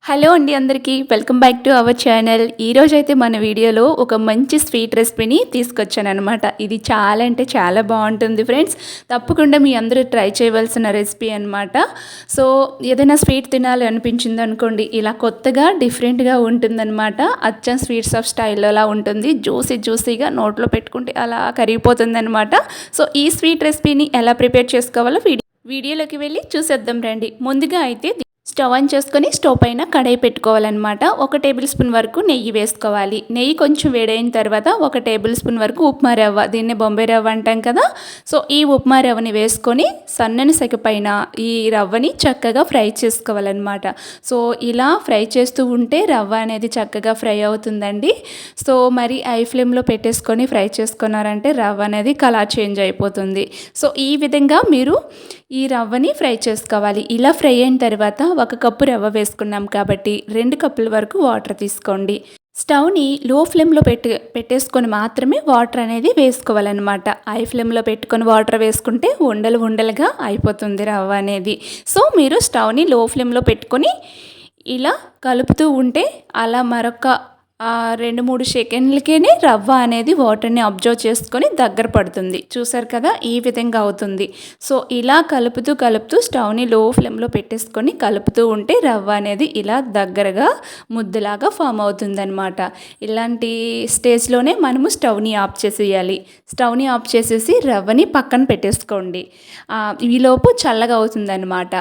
Hello అండి అందరికీ welcome back to our channel. ఈరోజైతే మన వీడియోలో ఒక మంచి స్వీట్ రెసిపీని తీసుకొచ్చానమాట. ఇది చాలా అంటే చాలా బాగుంటుంది ఫ్రెండ్స్. తప్పకుండా మీ అందరూ ట్రై చేయవలసిన రెసిపీ అనమాట. సో ఏదైనా స్వీట్ తినాలి అనిపించింది అనుకోండి, ఇలా కొత్తగా డిఫరెంట్గా ఉంటుందన్నమాట. అచ్చం స్వీట్స్ ఆఫ్ స్టైల్లో అలా ఉంటుంది. జ్యూసీగా నోట్లో పెట్టుకుంటే అలా కరిగిపోతుంది అనమాట. సో ఈ స్వీట్ రెసిపీని ఎలా ప్రిపేర్ చేసుకోవాలో వీడియోలోకి వెళ్ళి చూసేద్దాం రండి. ముందుగా అయితే స్టవ్ ఆన్ చేసుకొని స్టవ్ పైన కడాయి పెట్టుకోవాలన్నమాట. 1 టేబుల్ స్పూన్ వరకు నెయ్యి వేసుకోవాలి. నెయ్యి కొంచెం వేడైన తర్వాత 1 టేబుల్ స్పూన్ వరకు ఉప్మా రవ్వ, దీన్ని బొంబాయి రవ్వ అంటాం కదా. సో ఈ ఉప్మా రవ్వని వేసుకొని సన్నని సెగ పైన ఈ రవ్వని చక్కగా ఫ్రై చేసుకోవాలన్నమాట. సో ఇలా ఫ్రై చేస్తూ ఉంటే రవ్వ అనేది చక్కగా ఫ్రై అవుతుందండి. సో మరి హై ఫ్లేమ్లో పెట్టేసుకొని ఫ్రై చేసుకున్నారంటే రవ్వ అనేది కలర్ చేంజ్ అయిపోతుంది. సో ఈ విధంగా మీరు ఈ రవ్వని ఫ్రై చేసుకోవాలి. ఇలా ఫ్రై అయిన తర్వాత 1 కప్పు రవ్వ వేసుకున్నాం కాబట్టి 2 కప్పుల వరకు వాటర్ తీసుకోండి. స్టవ్ని లో ఫ్లేమ్లో పెట్టేసుకొని మాత్రమే వాటర్ అనేది వేసుకోవాలన్నమాట. హై ఫ్లేమ్లో పెట్టుకొని వాటర్ వేసుకుంటే ఉండలుగా అయిపోతుంది రవ్వ అనేది. సో మీరు స్టవ్ని లో ఫ్లేమ్లో పెట్టుకొని ఇలా కలుపుతూ ఉంటే అలా మరొక 2-3 సెకండ్లకే రవ్వ అనేది వాటర్ని అబ్జర్వ్ చేసుకొని దగ్గర పడుతుంది. చూసారు కదా, ఈ విధంగా అవుతుంది. సో ఇలా కలుపుతూ స్టవ్ని లో ఫ్లేమ్లో పెట్టేసుకొని కలుపుతూ ఉంటే రవ్వ అనేది ఇలా దగ్గరగా ముద్దలాగా ఫామ్ అవుతుందన్నమాట. ఇలాంటి స్టేజ్లోనే మనము స్టవ్ని ఆఫ్ చేసేయాలి. స్టవ్ని ఆఫ్ చేసేసి రవ్వని పక్కన పెట్టేసుకోండి. ఈలోపు చల్లగా అవుతుందన్నమాట.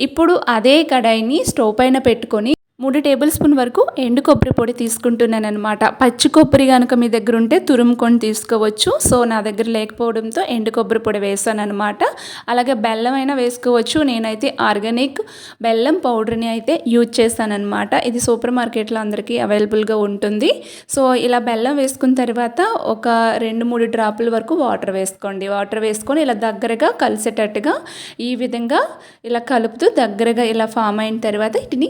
ఇప్పుడు అదే కడాయిని స్టవ్ పైన పెట్టుకొని 3 టేబుల్ స్పూన్ వరకు ఎండు కొబ్బరి పొడి తీసుకుంటున్నాను అనమాట. పచ్చి కొబ్బరి కనుక మీ దగ్గర ఉంటే తురుముకొని తీసుకోవచ్చు. సో నా దగ్గర లేకపోవడంతో ఎండు కొబ్బరి పొడి వేసాను అనమాట. అలాగే బెల్లం అయినా వేసుకోవచ్చు. నేనైతే ఆర్గానిక్ బెల్లం పౌడర్ని అయితే యూజ్ చేస్తాను అనమాట. ఇది సూపర్ మార్కెట్లో అందరికీ అవైలబుల్గా ఉంటుంది. సో ఇలా బెల్లం వేసుకున్న తర్వాత ఒక 2-3 డ్రాపుల వరకు వాటర్ వేసుకోండి. వాటర్ వేసుకొని ఇలా దగ్గరగా కలిసేటట్టుగా ఈ విధంగా ఇలా కలుపుతూ దగ్గరగా ఇలా ఫామ్ అయిన తర్వాత వీటిని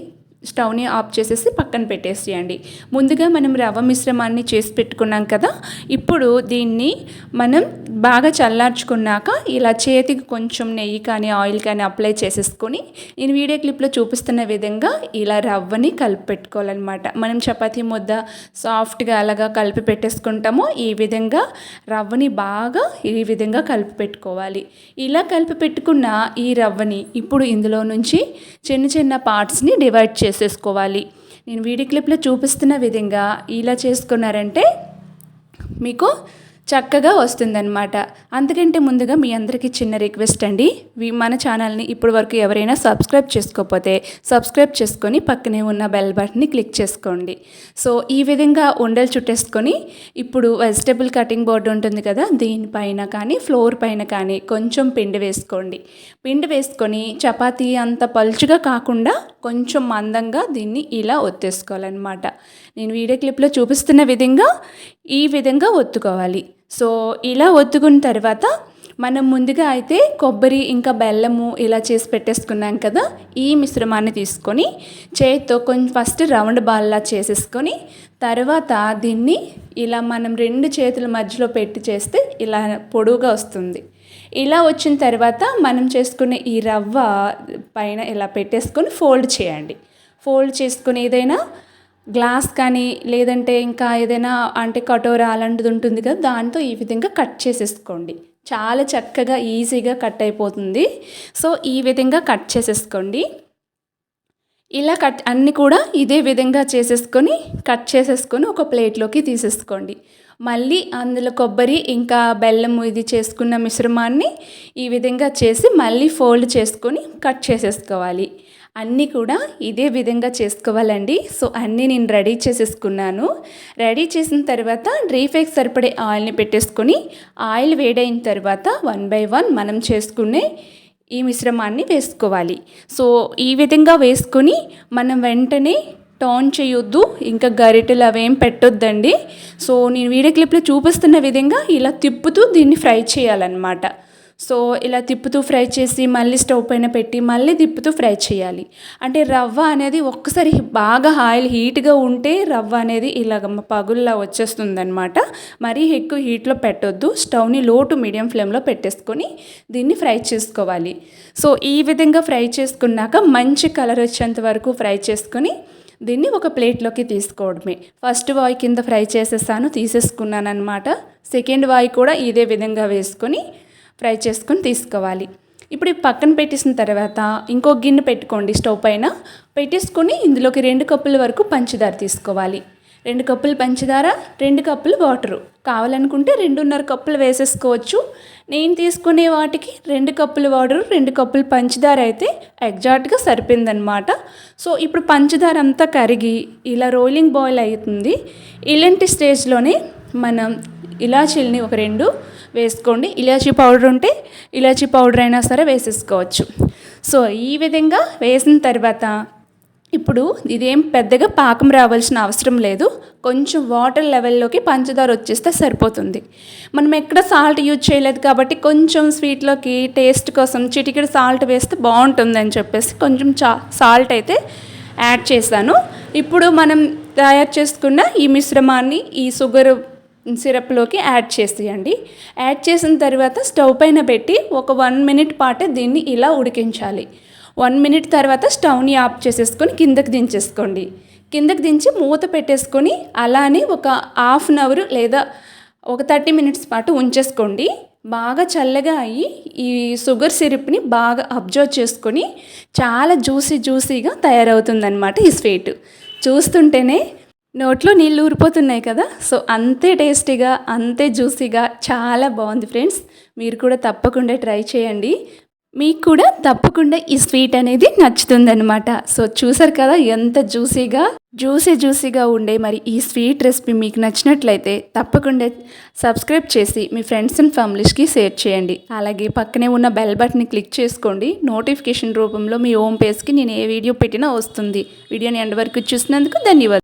స్టవ్ని ఆఫ్ చేసేసి పక్కన పెట్టేసేయండి. ముందుగా మనం రవ్వ మిశ్రమాన్ని చేసి పెట్టుకున్నాం కదా. ఇప్పుడు దీన్ని మనం బాగా చల్లార్చుకున్నాక ఇలా చేతికి కొంచెం నెయ్యి కానీ ఆయిల్ కానీ అప్లై చేసేసుకొని నేను వీడియో క్లిప్లో చూపిస్తున్న విధంగా ఇలా రవ్వని కలిపి పెట్టుకోవాలన్నమాట. మనం చపాతీ ముద్ద సాఫ్ట్గా అలాగా కలిపి పెట్టేసుకుంటామో ఈ విధంగా రవ్వని బాగా ఈ విధంగా కలిపి పెట్టుకోవాలి. ఇలా కలిపి పెట్టుకున్న ఈ రవ్వని ఇప్పుడు ఇందులో నుంచి చిన్న పార్ట్స్ని డివైడ్ చేసేసుకోవాలి. నేను వీడియో క్లిప్లో చూపిస్తున్న విధంగా ఇలా చేసుకున్నారంటే మీకు చక్కగా వస్తుందన్నమాట. అంతకంటే ముందుగా మీ అందరికీ చిన్న రిక్వెస్ట్ అండి. మన ఛానల్ని ఇప్పటి వరకు ఎవరైనా సబ్స్క్రైబ్ చేసుకోకపోతే సబ్స్క్రైబ్ చేసుకొని పక్కనే ఉన్న బెల్ బటన్ని క్లిక్ చేసుకోండి. సో ఈ విధంగా ఉండలు చుట్టేసుకొని ఇప్పుడు వెజిటబుల్ కటింగ్ బోర్డు ఉంటుంది కదా, దీనిపైన కానీ ఫ్లోర్ పైన కానీ కొంచెం పిండి వేసుకోండి. పిండి వేసుకొని చపాతీ అంత పలుచుగా కాకుండా కొంచెం మందంగా దీన్ని ఇలా ఒత్తేసుకోవాలన్నమాట. నేను వీడియో క్లిప్లో చూపిస్తున్న విధంగా ఈ విధంగా ఒత్తుకోవాలి. సో ఇలా ఒత్తుకున్న తర్వాత మనం ముందుగా అయితే కొబ్బరి ఇంకా బెల్లము ఇలా చేసి పెట్టేసుకున్నాం కదా, ఈ మిశ్రమాన్ని తీసుకొని చేతితో కొంచెం ఫస్ట్ రౌండ్ బాల్లా చేసేసుకొని తర్వాత దీన్ని ఇలా మనం 2 చేతుల మధ్యలో పెట్టి చేస్తే ఇలా పొడువుగా వస్తుంది. ఇలా వచ్చిన తర్వాత మనం చేసుకునే ఈ రవ్వ పైన ఇలా పెట్టేసుకొని ఫోల్డ్ చేయండి. ఫోల్డ్ చేసుకుని ఏదైనా గ్లాస్ కానీ లేదంటే ఇంకా ఏదైనా అంటే కటోరా అలాంటిది ఉంటుంది కదా, దాంతో ఈ విధంగా కట్ చేసేసుకోండి. చాలా చక్కగా ఈజీగా కట్ అయిపోతుంది. సో ఈ విధంగా కట్ చేసేసుకోండి. ఇలా అన్నీ కూడా ఇదే విధంగా కట్ చేసేసుకొని ఒక ప్లేట్లోకి తీసేసుకోండి. మళ్ళీ అందులో కొబ్బరి ఇంకా బెల్లం ఇది చేసుకున్న మిశ్రమాన్ని ఈ విధంగా చేసి మళ్ళీ ఫోల్డ్ చేసుకొని కట్ చేసేసుకోవాలి. అన్నీ కూడా ఇదే విధంగా చేసుకోవాలండి. సో అన్నీ నేను రెడీ చేసేసుకున్నాను. రెడీ చేసిన తర్వాత డీప్ ఫ్రైకి సరిపడే ఆయిల్ని పెట్టేసుకొని ఆయిల్ వేడైన తర్వాత 1 by 1 మనం చేసుకునే ఈ మిశ్రమాన్ని వేసుకోవాలి. సో ఈ విధంగా వేసుకొని మనం వెంటనే టర్న్ చేయొద్దు, ఇంకా గరిటెలు అవేం పెట్టొద్దండి. సో నేను వీడియో క్లిప్లో చూపిస్తున్న విధంగా ఇలా తిప్పుతూ దీన్ని ఫ్రై చేయాలన్నమాట. సో ఇలా తిప్పుతూ ఫ్రై చేసి మళ్ళీ స్టవ్ పైన పెట్టి మళ్ళీ తిప్పుతూ ఫ్రై చేయాలి. అంటే రవ్వ అనేది ఒక్కసారి బాగా ఆయిల్ హీట్గా ఉంటే రవ్వ అనేది ఇలాగ పగుల్లా వచ్చేస్తుందన్నమాట. మరీ ఎక్కువ హీట్లో పెట్టొద్దు. స్టవ్ని లో టు మీడియం ఫ్లేమ్లో పెట్టేసుకొని దీన్ని ఫ్రై చేసుకోవాలి. సో ఈ విధంగా ఫ్రై చేసుకున్నాక మంచి కలర్ వచ్చేంత వరకు ఫ్రై చేసుకొని దీన్ని ఒక ప్లేట్లోకి తీసుకోవడమే. ఫస్ట్ వాయి కింద ఫ్రై చేసేసాను, తీసేసుకున్నాను అనమాట. సెకండ్ వాయి కూడా ఇదే విధంగా వేసుకొని ఫ్రై చేసుకొని తీసుకోవాలి. ఇప్పుడు ఈ పక్కన పెట్టేసిన తర్వాత ఇంకో గిన్నె పెట్టుకోండి స్టవ్ పైన. పెట్టేసుకొని ఇందులోకి 2 కప్పుల వరకు పంచదార తీసుకోవాలి. 2 కప్పులు పంచదార, 2 కప్పులు వాటరు. కావాలనుకుంటే 2.5 కప్పులు వేసేసుకోవచ్చు. నేను తీసుకునే వాటికి 2 కప్పులు వాటరు, 2 కప్పులు పంచదార అయితే ఎగ్జాక్ట్గా సరిపోయిందనమాట. సో ఇప్పుడు పంచదార అంతా కరిగి ఇలా రోలింగ్ బాయిల్ అవుతుంది. ఇలాంటి స్టేజ్లోనే మనం ఇలాచీలని ఒక 2 వేసుకోండి. ఇలాచీ పౌడర్ ఉంటే ఇలాచీ పౌడర్ అయినా సరే వేసేసుకోవచ్చు. సో ఈ విధంగా వేసిన తర్వాత ఇప్పుడు ఇదేం పెద్దగా పాకం రావాల్సిన అవసరం లేదు. కొంచెం వాటర్ లెవెల్లోకి పంచదార వచ్చేస్తే సరిపోతుంది. మనం ఎక్కడ సాల్ట్ యూజ్ చేయలేదు కాబట్టి కొంచెం స్వీట్లోకి టేస్ట్ కోసం చిటికెడు సాల్ట్ వేస్తే బాగుంటుందని చెప్పేసి కొంచెం సాల్ట్ అయితే యాడ్ చేశాను. ఇప్పుడు మనం తయారు చేసుకున్న ఈ మిశ్రమాన్ని ఈ షుగర్ సిరప్లోకి యాడ్ చేసేయండి. యాడ్ చేసిన తర్వాత స్టవ్ పైన పెట్టి ఒక 1 మినిట్ పాటే దీన్ని ఇలా ఉడికించాలి. 1 మినిట్ తర్వాత స్టవ్ని ఆఫ్ చేసేసుకొని కిందకి దించేసుకోండి. కిందకి దించి మూత పెట్టేసుకొని అలానే ఒక హాఫ్ అన్ అవర్ లేదా ఒక 30 మినిట్స్ పాటు ఉంచేసుకోండి. బాగా చల్లగా అయ్యి ఈ షుగర్ సిరప్ని బాగా అబ్జర్వ్ చేసుకొని చాలా జ్యూసీగా తయారవుతుందన్నమాట ఈ స్వీట్. చూస్తుంటేనే నోట్లో నీళ్ళు ఊరిపోతున్నాయి కదా. సో అంతే టేస్టీగా, అంతే జ్యూసీగా చాలా బాగుంది ఫ్రెండ్స్. మీరు కూడా తప్పకుండా ట్రై చేయండి. మీకు కూడా తప్పకుండా ఈ స్వీట్ అనేది నచ్చుతుందన్నమాట. సో చూసారు కదా ఎంత జ్యూసీగా ఉండే మరి ఈ స్వీట్ రెసిపీ మీకు నచ్చినట్లయితే తప్పకుండా సబ్స్క్రైబ్ చేసి మీ ఫ్రెండ్స్ అండ్ ఫ్యామిలీస్కి షేర్ చేయండి. అలాగే పక్కనే ఉన్న బెల్ బటన్ని క్లిక్ చేసుకోండి. నోటిఫికేషన్ రూపంలో మీ హోమ్ పేజ్కి నేను ఏ వీడియో పెట్టినా వస్తుంది. వీడియోని ఎండ్ వరకు చూసినందుకు ధన్యవాదాలు.